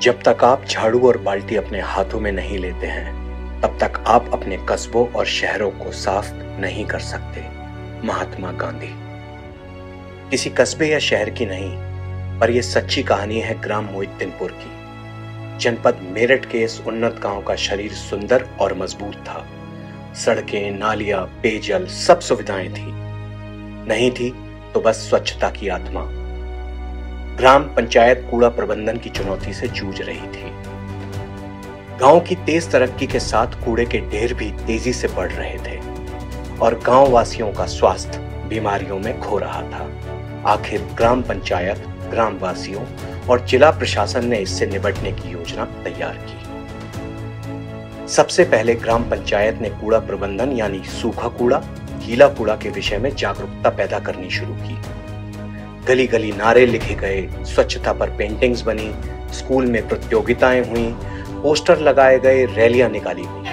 जब तक आप झाड़ू और बाल्टी अपने हाथों में नहीं लेते हैं, तब तक आप अपने कस्बों और शहरों को साफ नहीं कर सकते। महात्मा गांधी। किसी कस्बे या शहर की नहीं, पर यह सच्ची कहानी है ग्राम मोहिद्दीनपुर की। जनपद मेरठ के इस उन्नत गांव का शरीर सुंदर और मजबूत था। सड़कें, नालियां, पेयजल, सब सुविधाएं थी। नहीं थी तो बस स्वच्छता की आत्मा। ग्राम पंचायत कूड़ा प्रबंधन की चुनौती से जूझ रही थी। गांव की तेज तरक्की के साथ कूड़े के ढेर भी तेजी से बढ़ रहे थे और गांव वासियों का स्वास्थ्य बीमारियों में खो रहा था। आखिर ग्राम पंचायत, ग्राम वासियों और जिला प्रशासन ने इससे निपटने की योजना तैयार की। सबसे पहले ग्राम पंचायत ने कूड़ा प्रबंधन यानी सूखा कूड़ा, गीला कूड़ा के विषय में जागरूकता पैदा करनी शुरू की। गली गली नारे लिखे गए, स्वच्छता पर पेंटिंग्स बनी, स्कूल में प्रतियोगिताएं हुई, पोस्टर लगाए गए, रैलियां निकाली गई।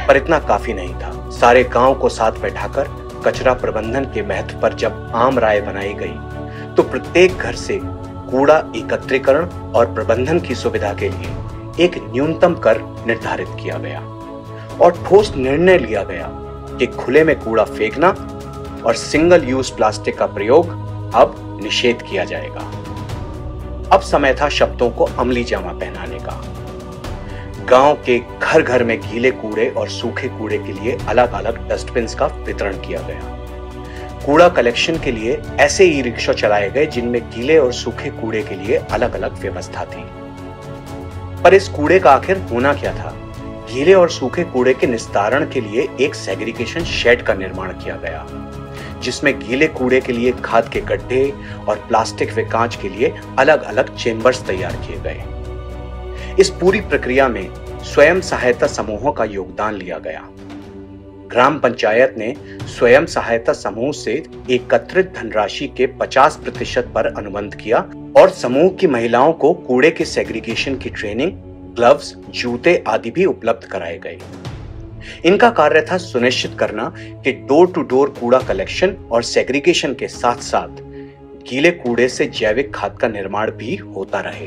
पर इतना काफी नहीं था। सारे गांव को साथ बैठाकर कचरा प्रबंधन के महत्व पर जब आम राय बनाई गई, तो प्रत्येक घर से कूड़ा एकत्रीकरण और प्रबंधन की सुविधा के लिए एक न्यूनतम कर निर्धारित किया गया और ठोस निर्णय लिया गया कि खुले में कूड़ा फेंकना और सिंगल यूज प्लास्टिक का प्रयोग अब निषेध किया जाएगा। अब समय था शब्दों को अमली जामा पहनाने का। गांव के घर घर में गीले कूड़े और सूखे कूड़े के लिए अलग अलग डस्टबिन का वितरण किया गया। कूड़ा कलेक्शन के लिए ऐसे ई रिक्शा चलाए गए जिनमें गीले और सूखे कूड़े के लिए अलग अलग व्यवस्था थी। पर इस कूड़े का आखिर होना क्या था? गीले और सूखे कूड़े के निस्तारण के लिए एक सेग्रीगेशन शेड का निर्माण किया गया, जिसमें गीले कूड़े के लिए खाद के गड्ढे और प्लास्टिक व कांच के लिए अलग अलग चेम्बर्स तैयार किए गए। इस पूरी प्रक्रिया में स्वयं सहायता समूहों का योगदान लिया गया। ग्राम पंचायत ने स्वयं सहायता समूह से एकत्रित धनराशि के 50% पर अनुबंध किया और समूह की महिलाओं को कूड़े के सेग्रीगेशन की ट्रेनिंग, ग्लव्स, जूते आदि भी उपलब्ध कराए गए। इनका कार्य था सुनिश्चित करना कि डोर टू डोर कूड़ा कलेक्शन और सेग्रीगेशन के साथ साथ गीले कूड़े से जैविक खाद का निर्माण भी होता रहे।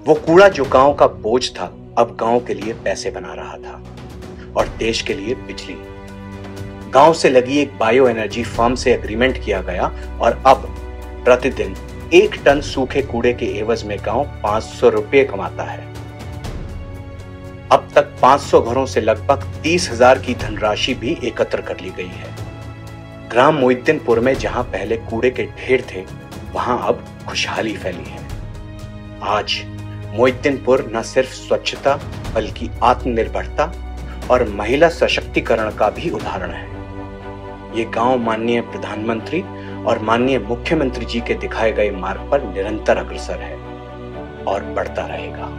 वो कूड़ा जो गांव का बोझ था, अब गांव के लिए पैसे बना रहा था और देश के लिए बिजली। गांव से लगी एक बायो एनर्जी फर्म से एग्रीमेंट किया गया और अब प्रतिदिन 1 टन सूखे कूड़े के एवज में गांव 500 रुपये कमाता है। अब तक 500 घरों से लगभग 30,000 की धनराशि भी एकत्र कर ली गई है। ग्राम मोहिद्दीनपुर में जहां पहले कूड़े के ढेर थे, वहां अब खुशहाली फैली है। आज मोहिद्दीनपुर न सिर्फ स्वच्छता बल्कि आत्मनिर्भरता और महिला सशक्तिकरण का भी उदाहरण है। ये गांव माननीय प्रधानमंत्री और माननीय मुख्यमंत्री जी के दिखाए गए मार्ग पर निरंतर अग्रसर है और बढ़ता रहेगा।